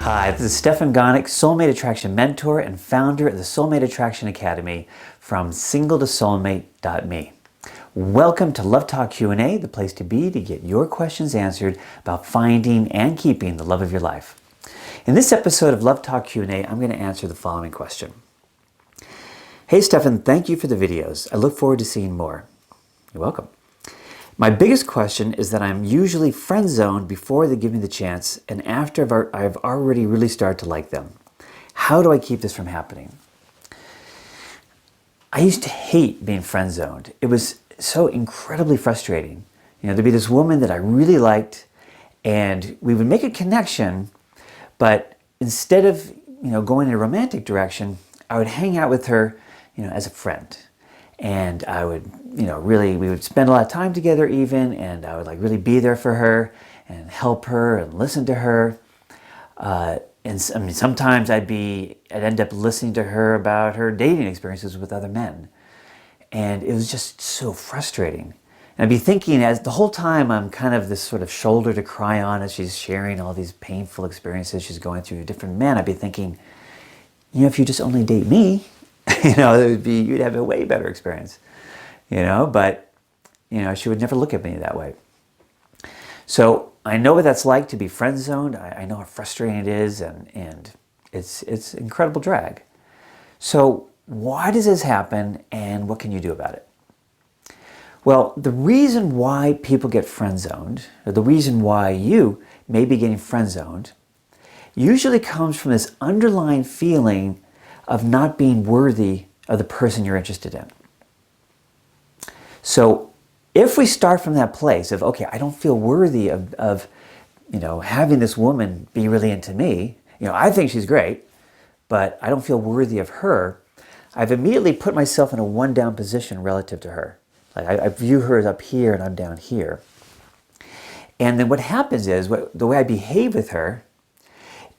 Hi, this is Stefan Gonick, Soulmate Attraction Mentor and founder of the Soulmate Attraction Academy from singletosoulmate.me. Welcome to Love Talk Q&A, the place to be to get your questions answered about finding and keeping the love of your life. In this episode of Love Talk Q&A, I'm going to answer the following question. Hey Stefan, thank you for the videos. I look forward to seeing more. You're welcome. My biggest question is that I'm usually friend-zoned before they give me the chance and after I've already really started to like them. How do I keep this from happening? I used to hate being friend-zoned. It was so incredibly frustrating. There'd be this woman that I really liked and we would make a connection, but instead of, going in a romantic direction, I would hang out with her, as a friend. And I would, we would spend a lot of time together even, and I would really be there for her and help her and listen to her. Sometimes I'd end up listening to her about her dating experiences with other men. And it was just so frustrating. And I'd be thinking, as the whole time I'm kind of this sort of shoulder to cry on as she's sharing all these painful experiences she's going through with different men, I'd be thinking, if you just only date me, you'd have a way better experience, but, she would never look at me that way. So I know what that's like to be friend-zoned. I know how frustrating it is, and it's incredible drag. So why does this happen, and what can you do about it? Well, the reason why people get friend-zoned, or the reason why you may be getting friend-zoned, usually comes from this underlying feeling of not being worthy of the person you're interested in. So if we start from that place of, okay, I don't feel worthy of having this woman be really into me, I think she's great, but I don't feel worthy of her, I've immediately put myself in a one-down position relative to her. I view her as up here and I'm down here. And then what happens is, the way I behave with her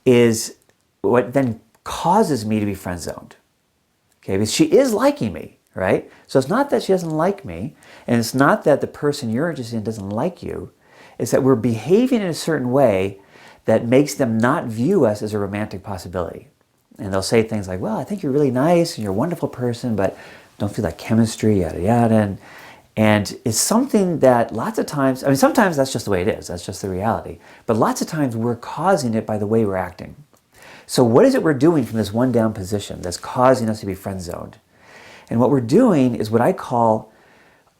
is what then causes me to be friend-zoned. Okay, because she is liking me, right? So it's not that she doesn't like me, and it's not that the person you're interested in doesn't like you. It's that we're behaving in a certain way that makes them not view us as a romantic possibility. And they'll say things like, well, I think you're really nice and you're a wonderful person, but don't feel that chemistry, yada, yada. And it's something that lots of times, sometimes that's just the way it is. That's just the reality. But lots of times we're causing it by the way we're acting. So what is it we're doing from this one-down position that's causing us to be friend-zoned? And what we're doing is what I call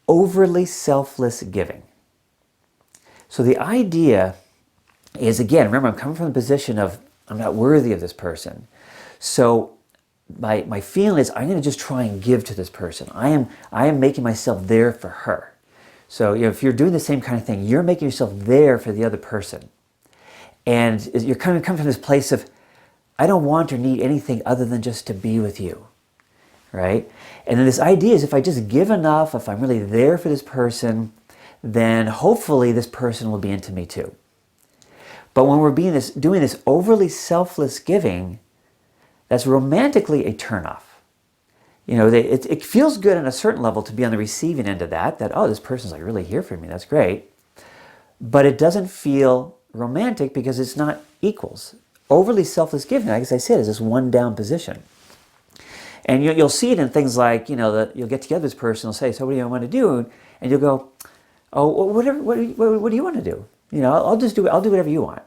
overly selfless giving. So the idea is, again, remember, I'm coming from the position of I'm not worthy of this person. So my feeling is I'm going to just try and give to this person. I am making myself there for her. So if you're doing the same kind of thing, you're making yourself there for the other person. And you're coming from this place of, I don't want or need anything other than just to be with you, right? And then this idea is if I just give enough, if I'm really there for this person, then hopefully this person will be into me too. But when we're doing this overly selfless giving, that's romantically a turnoff. It feels good on a certain level to be on the receiving end of that, oh, this person's really here for me, that's great. But it doesn't feel romantic because it's not equals. Overly selfless giving, like I said, is this one-down position. And you'll see it in things like, that you'll get together with this person, they'll say, so what do you want to do? And you'll go, oh, whatever, what do you want to do? I'll do whatever you want,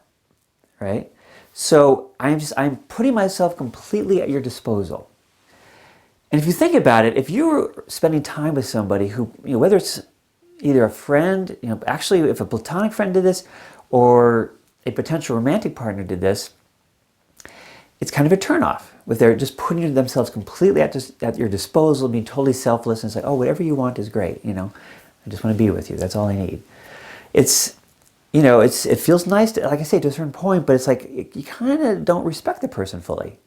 right? So I'm putting myself completely at your disposal. And if you think about it, if you were spending time with somebody who, whether it's either a friend, actually if a platonic friend did this, or a potential romantic partner did this, it's kind of a turnoff. If they're just putting themselves completely at your disposal, being totally selfless, and it's like, oh, whatever you want is great. I just want to be with you. That's all I need. It feels nice, to, like I say, to a certain point, but it's like you kind of don't respect the person fully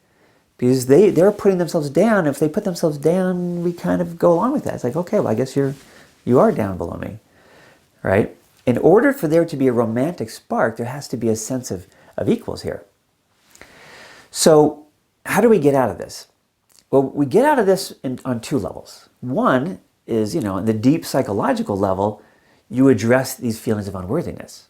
because they're putting themselves down. If they put themselves down, we kind of go along with that. It's like, okay, well, I guess you are down below me, right? In order for there to be a romantic spark, there has to be a sense of equals here. So how do we get out of this? Well, we get out of this on two levels. One is, on the deep psychological level, you address these feelings of unworthiness.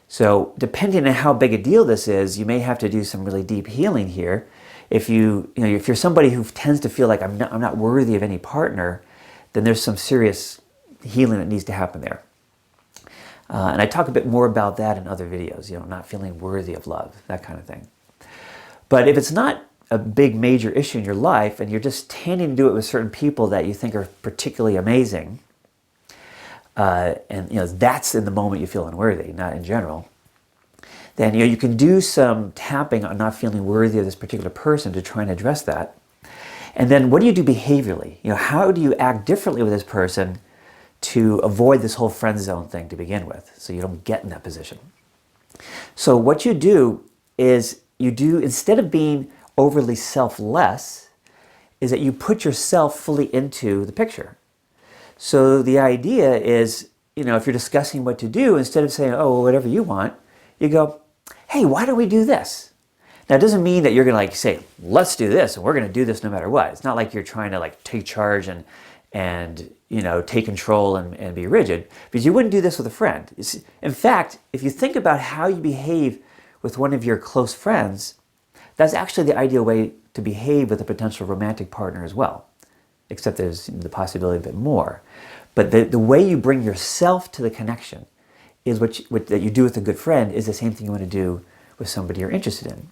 So depending on how big a deal this is, you may have to do some really deep healing here. If if you're somebody who tends to feel like I'm not worthy of any partner, then there's some serious healing that needs to happen there. And I talk a bit more about that in other videos, not feeling worthy of love, that kind of thing. But if it's not a big major issue in your life and you're just tending to do it with certain people that you think are particularly amazing, and that's in the moment you feel unworthy, not in general, then you can do some tapping on not feeling worthy of this particular person to try and address that. And then what do you do behaviorally? How do you act differently with this person to avoid this whole friend zone thing to begin with, so you don't get in that position? So what you do is instead of being overly selfless, is that you put yourself fully into the picture. So the idea is, if you're discussing what to do, instead of saying, oh, well, whatever you want, you go, hey, why don't we do this? Now, it doesn't mean that you're going to say, let's do this, and we're going to do this no matter what. It's not like you're trying to take charge and take control and be rigid, because you wouldn't do this with a friend. In fact, if you think about how you behave with one of your close friends, that's actually the ideal way to behave with a potential romantic partner as well, except there's the possibility of a bit more. But the way you bring yourself to the connection is what you do with a good friend is the same thing you want to do with somebody you're interested in.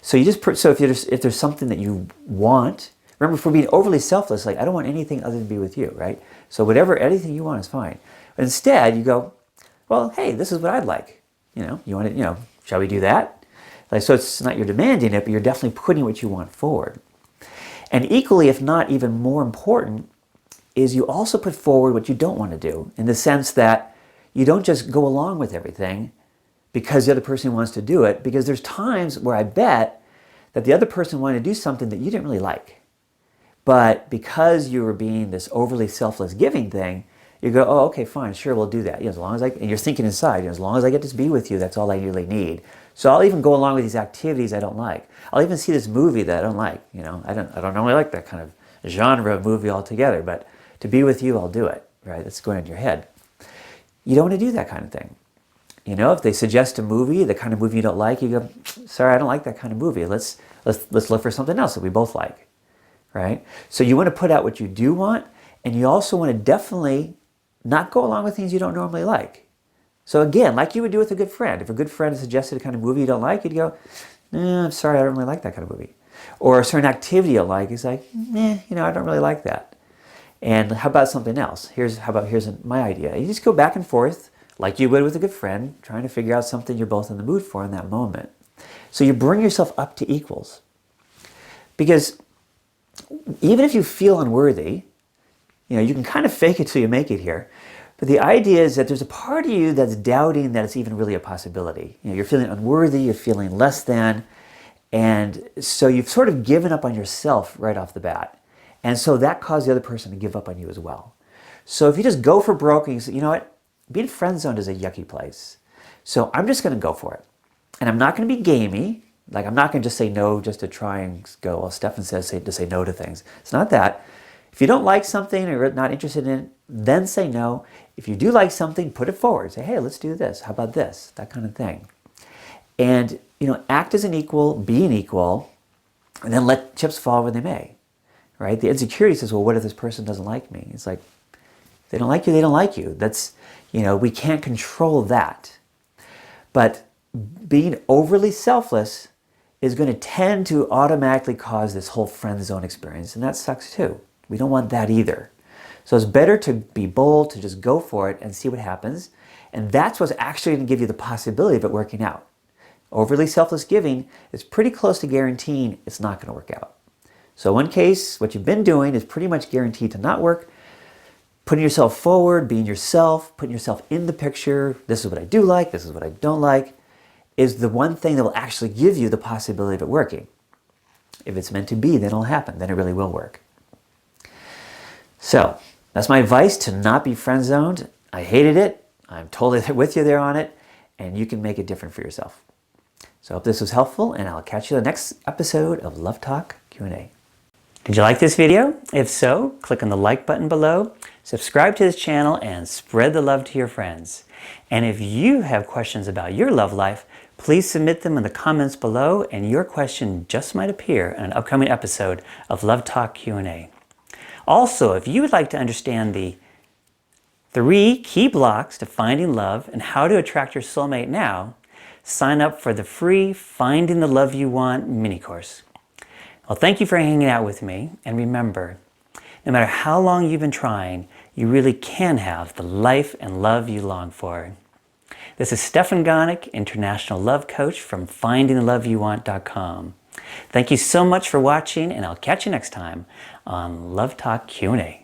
So if there's something that you want, remember, if we're being overly selfless, I don't want anything other than to be with you, right? So anything you want is fine. But instead, you go, well, hey, this is what I'd like. You want it, shall we do that? So it's not you're demanding it, but you're definitely putting what you want forward. And equally, if not even more important, is you also put forward what you don't want to do, in the sense that you don't just go along with everything because the other person wants to do it, because there's times where I bet that the other person wanted to do something that you didn't really like. But because you were being this overly selfless giving thing, you go, oh, okay, fine, sure, we'll do that. As long as and you're thinking inside, as long as I get to be with you, that's all I really need. So I'll even go along with these activities I don't like. I'll even see this movie that I don't like. I don't normally like that kind of genre of movie altogether, but to be with you, I'll do it, right? That's going in your head. You don't want to do that kind of thing. If they suggest a movie, the kind of movie you don't like, you go, sorry, I don't like that kind of movie. Let's look for something else that we both like, right? So you want to put out what you do want, and you also want to definitely not go along with things you don't normally like. So again, like you would do with a good friend. If a good friend suggested a kind of movie you don't like, you'd go, I'm sorry, I don't really like that kind of movie. Or a certain activity you like, it's like, I don't really like that. And how about something else? Here's my idea. You just go back and forth like you would with a good friend, trying to figure out something you're both in the mood for in that moment. So you bring yourself up to equals. Because even if you feel unworthy, you can kind of fake it till you make it here. But the idea is that there's a part of you that's doubting that it's even really a possibility. You're feeling unworthy, you're feeling less than, and so you've sort of given up on yourself right off the bat. And so that caused the other person to give up on you as well. So if you just go for broke and you say, you know what, being friend-zoned is a yucky place. So I'm just going to go for it. And I'm not going to be gamey. I'm not going to just say no just to try and go, well, Stefan says to say no to things. It's not that. If you don't like something or you're not interested in it, then say no. If you do like something, put it forward. Say, hey, let's do this. How about this? That kind of thing. And, act as an equal, be an equal, and then let chips fall where they may. Right? The insecurity says, well, what if this person doesn't like me? It's like, if they don't like you, they don't like you. That's, we can't control that. But being overly selfless is going to tend to automatically cause this whole friend zone experience, and that sucks too. We don't want that either. So it's better to be bold, to just go for it and see what happens. And that's what's actually going to give you the possibility of it working out. Overly selfless giving is pretty close to guaranteeing it's not going to work out. So in one case, what you've been doing is pretty much guaranteed to not work. Putting yourself forward, being yourself, putting yourself in the picture, this is what I do like, this is what I don't like, is the one thing that will actually give you the possibility of it working. If it's meant to be, then it'll happen. Then it really will work. So that's my advice, to not be friend-zoned. I hated it. I'm totally with you there on it. And you can make it different for yourself. So I hope this was helpful, and I'll catch you in the next episode of Love Talk Q&A. Did you like this video? If so, click on the like button below, subscribe to this channel, and spread the love to your friends. And if you have questions about your love life, please submit them in the comments below, and your question just might appear in an upcoming episode of Love Talk Q&A. Also, if you would like to understand the 3 key blocks to finding love and how to attract your soulmate now, sign up for the free Finding the Love You Want mini course. Well, thank you for hanging out with me, and remember, no matter how long you've been trying, you really can have the life and love you long for. This is Stefan Gonick, International Love Coach from FindingTheLoveYouWant.com. Thank you so much for watching, and I'll catch you next time on Love Talk Q&A.